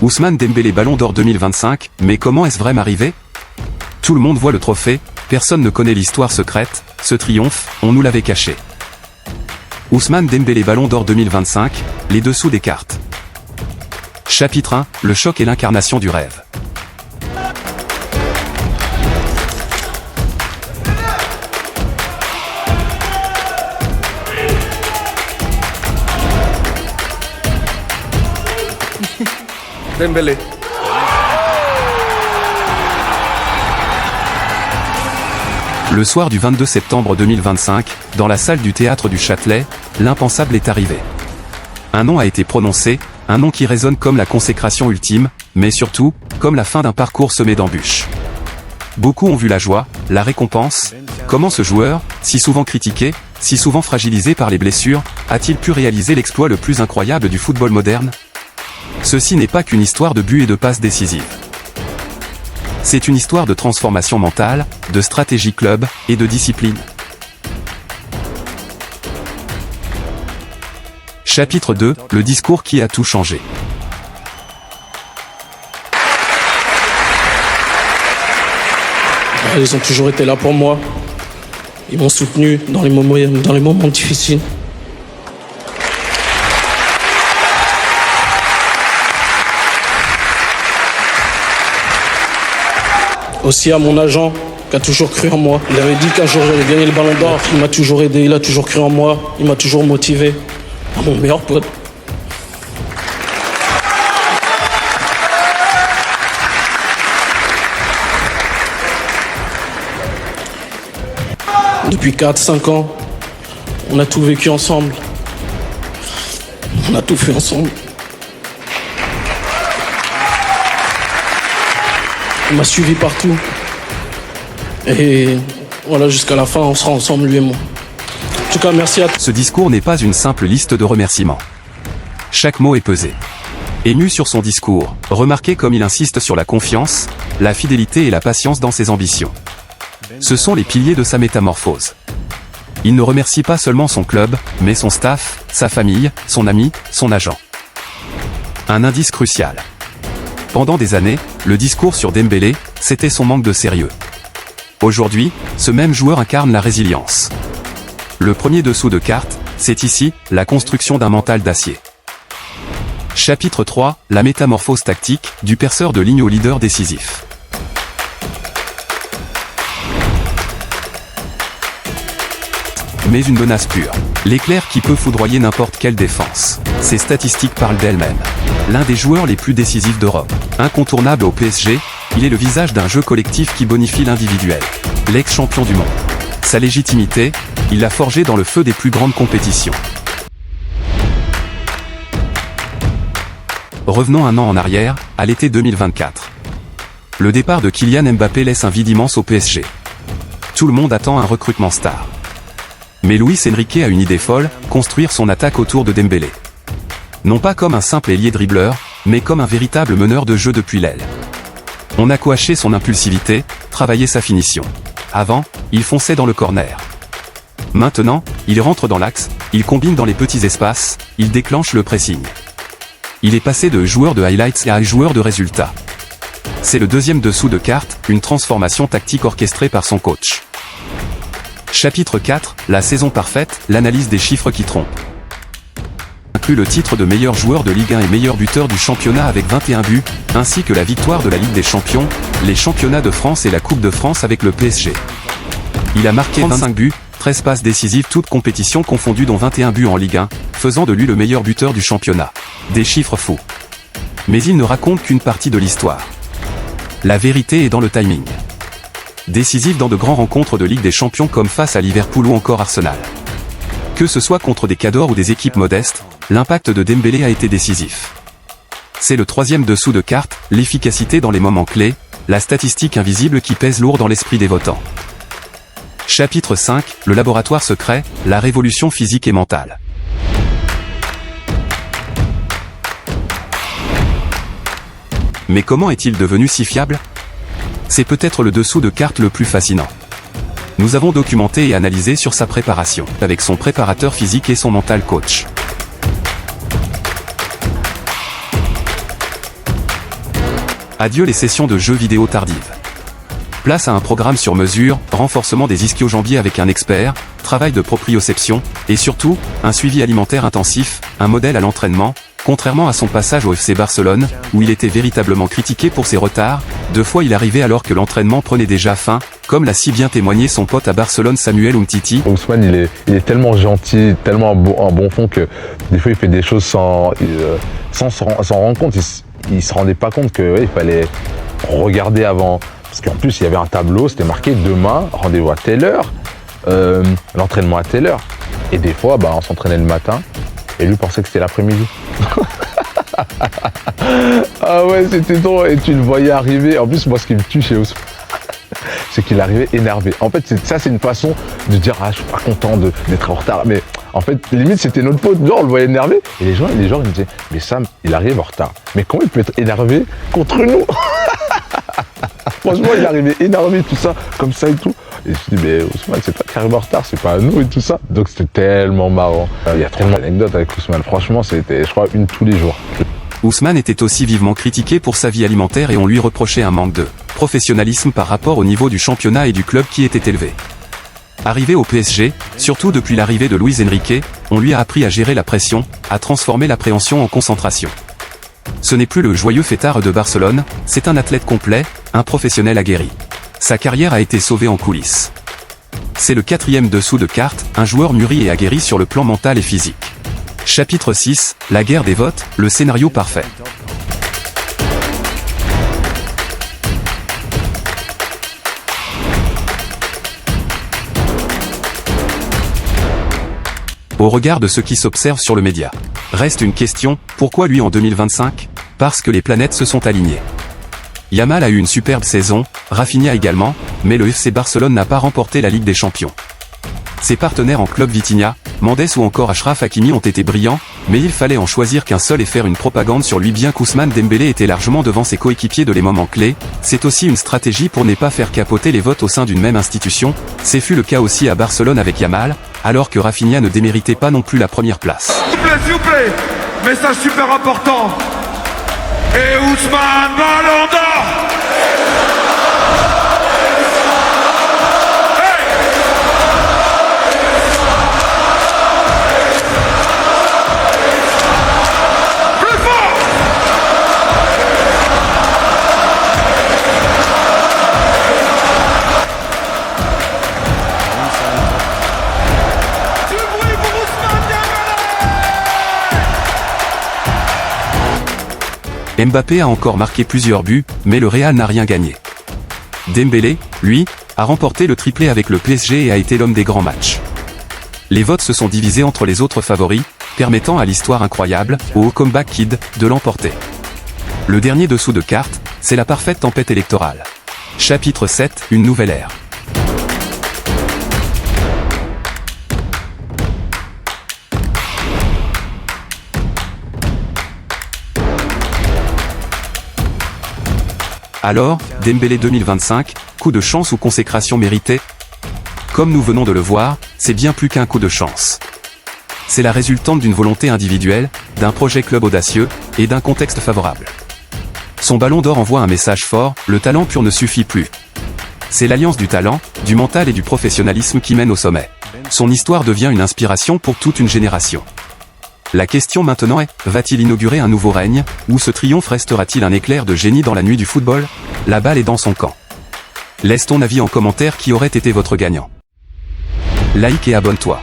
Ousmane Dembélé Ballon d'Or 2025, mais comment est-ce vraiment arrivé? Tout le monde voit le trophée, personne ne connaît l'histoire secrète, ce triomphe, on nous l'avait caché. Ousmane Dembélé Ballon d'Or 2025, les dessous des cartes. Chapitre 1, le choc et l'incarnation du rêve. Dembélé. Le soir du 22 septembre 2025, dans la salle du théâtre du Châtelet, l'impensable est arrivé. Un nom a été prononcé, un nom qui résonne comme la consécration ultime, mais surtout, comme la fin d'un parcours semé d'embûches. Beaucoup ont vu la joie, la récompense. Comment ce joueur, si souvent critiqué, si souvent fragilisé par les blessures, a-t-il pu réaliser l'exploit le plus incroyable du football moderne? Ceci n'est pas qu'une histoire de buts et de passes décisives. C'est une histoire de transformation mentale, de stratégie club, et de discipline. Chapitre 2, le discours qui a tout changé. Ils ont toujours été là pour moi. Ils m'ont soutenu dans les moments difficiles. Aussi à mon agent, qui a toujours cru en moi. Il avait dit qu'un jour j'allais gagner le Ballon d'Or. Il m'a toujours aidé, il a toujours cru en moi. Il m'a toujours motivé. À mon meilleur pote. Depuis 4-5 ans, on a tout vécu ensemble. On a tout fait ensemble. Il m'a suivi partout. Et voilà, jusqu'à la fin, on sera ensemble, lui et moi. En tout cas, merci à tous. Ce discours n'est pas une simple liste de remerciements. Chaque mot est pesé. Ému sur son discours, remarquez comme il insiste sur la confiance, la fidélité et la patience dans ses ambitions. Ce sont les piliers de sa métamorphose. Il ne remercie pas seulement son club, mais son staff, sa famille, son ami, son agent. Un indice crucial. Pendant des années, le discours sur Dembélé, c'était son manque de sérieux. Aujourd'hui, ce même joueur incarne la résilience. Le premier dessous de carte, c'est ici, la construction d'un mental d'acier. Chapitre 3, la métamorphose tactique, du perceur de ligne au leader décisif. Mais une menace pure. L'éclair qui peut foudroyer n'importe quelle défense. Ses statistiques parlent d'elles-mêmes. L'un des joueurs les plus décisifs d'Europe. Incontournable au PSG, il est le visage d'un jeu collectif qui bonifie l'individuel. L'ex-champion du monde. Sa légitimité, il l'a forgée dans le feu des plus grandes compétitions. Revenons un an en arrière, à l'été 2024. Le départ de Kylian Mbappé laisse un vide immense au PSG. Tout le monde attend un recrutement star. Mais Luis Enrique a une idée folle, construire son attaque autour de Dembélé. Non pas comme un simple ailier dribbleur, mais comme un véritable meneur de jeu depuis l'aile. On a coaché son impulsivité, travaillé sa finition. Avant, il fonçait dans le corner. Maintenant, il rentre dans l'axe, il combine dans les petits espaces, il déclenche le pressing. Il est passé de joueur de highlights à joueur de résultats. C'est le deuxième dessous de carte, une transformation tactique orchestrée par son coach. Chapitre 4, la saison parfaite, l'analyse des chiffres qui trompent. Inclut le titre de meilleur joueur de Ligue 1 et meilleur buteur du championnat avec 21 buts, ainsi que la victoire de la Ligue des Champions, les championnats de France et la Coupe de France avec le PSG. Il a marqué 25 buts, 13 passes décisives toutes compétitions confondues dont 21 buts en Ligue 1, faisant de lui le meilleur buteur du championnat. Des chiffres fous. Mais il ne raconte qu'une partie de l'histoire. La vérité est dans le timing. Décisif dans de grandes rencontres de Ligue des Champions comme face à Liverpool ou encore Arsenal. Que ce soit contre des cadors ou des équipes modestes, l'impact de Dembélé a été décisif. C'est le troisième dessous de carte, l'efficacité dans les moments clés, la statistique invisible qui pèse lourd dans l'esprit des votants. Chapitre 5, le laboratoire secret, la révolution physique et mentale. Mais comment est-il devenu si fiable ? C'est peut-être le dessous de carte le plus fascinant. Nous avons documenté et analysé sur sa préparation, avec son préparateur physique et son mental coach. Adieu les sessions de jeux vidéo tardives. Place à un programme sur mesure, renforcement des ischio-jambiers avec un expert, travail de proprioception, et surtout, un suivi alimentaire intensif, un modèle à l'entraînement, contrairement à son passage au FC Barcelone, où il était véritablement critiqué pour ses retards. 2 fois il arrivait alors que l'entraînement prenait déjà fin, comme l'a si bien témoigné son pote à Barcelone Samuel Umtiti. Ousmane il est tellement gentil, tellement un bon fond que des fois il fait des choses sans s'en rendre compte. Il se rendait pas compte qu'il il fallait regarder avant. Parce qu'en plus il y avait un tableau, c'était marqué demain, rendez-vous à telle heure, l'entraînement à telle heure. Et des fois on s'entraînait le matin et lui pensait que c'était l'après-midi. Ah ouais, c'était drôle. Et tu le voyais arriver. En plus, moi, ce qui me tue chez Ousmane, c'est qu'il arrivait énervé. En fait, c'est une façon de dire je suis pas content d'être en retard. Mais en fait, limite, c'était notre faute. Genre, on le voyait énervé. Et les gens, ils me disaient, mais Sam, il arrive en retard. Mais comment il peut être énervé contre nous? Franchement, il arrivait énervé, tout ça, comme ça et tout. Et je dis, mais Ousmane, c'est pas qu'il arrive en retard, c'est pas à nous et tout ça. Donc c'était tellement marrant. Il y a tellement d'anecdotes avec Ousmane. Franchement, c'était, je crois, une tous les jours. Ousmane était aussi vivement critiqué pour sa vie alimentaire et on lui reprochait un manque de professionnalisme par rapport au niveau du championnat et du club qui était élevé. Arrivé au PSG, surtout depuis l'arrivée de Luis Enrique, on lui a appris à gérer la pression, à transformer l'appréhension en concentration. Ce n'est plus le joyeux fêtard de Barcelone, c'est un athlète complet, un professionnel aguerri. Sa carrière a été sauvée en coulisses. C'est le 4e dessous de carte, un joueur mûri et aguerri sur le plan mental et physique. Chapitre 6, la guerre des votes, le scénario parfait. Au regard de ce qui s'observe sur le média, reste une question, pourquoi lui en 2025? Parce que les planètes se sont alignées. Yamal a eu une superbe saison, Rafinha également, mais le FC Barcelone n'a pas remporté la Ligue des Champions. Ses partenaires en club Vitinha, Mendes ou encore Achraf Hakimi ont été brillants, mais il fallait en choisir qu'un seul et faire une propagande sur lui bien qu'Ousmane Dembélé était largement devant ses coéquipiers de les moments clés. C'est aussi une stratégie pour ne pas faire capoter les votes au sein d'une même institution, c'est fut le cas aussi à Barcelone avec Yamal, alors que Rafinha ne déméritait pas non plus la première place. S'il vous plaît, message super important. Et Ousmane Ballon d'Or. Mbappé a encore marqué plusieurs buts, mais le Real n'a rien gagné. Dembélé, lui, a remporté le triplé avec le PSG et a été l'homme des grands matchs. Les votes se sont divisés entre les autres favoris, permettant à l'histoire incroyable, au Comeback Kid, de l'emporter. Le dernier dessous de carte, c'est la parfaite tempête électorale. Chapitre 7, une nouvelle ère. Alors, Dembélé 2025, coup de chance ou consécration méritée? Comme nous venons de le voir, c'est bien plus qu'un coup de chance. C'est la résultante d'une volonté individuelle, d'un projet club audacieux, et d'un contexte favorable. Son ballon d'or envoie un message fort, le talent pur ne suffit plus. C'est l'alliance du talent, du mental et du professionnalisme qui mène au sommet. Son histoire devient une inspiration pour toute une génération. La question maintenant est, va-t-il inaugurer un nouveau règne, ou ce triomphe restera-t-il un éclair de génie dans la nuit du football? La balle est dans son camp. Laisse ton avis en commentaire qui aurait été votre gagnant. Like et abonne-toi.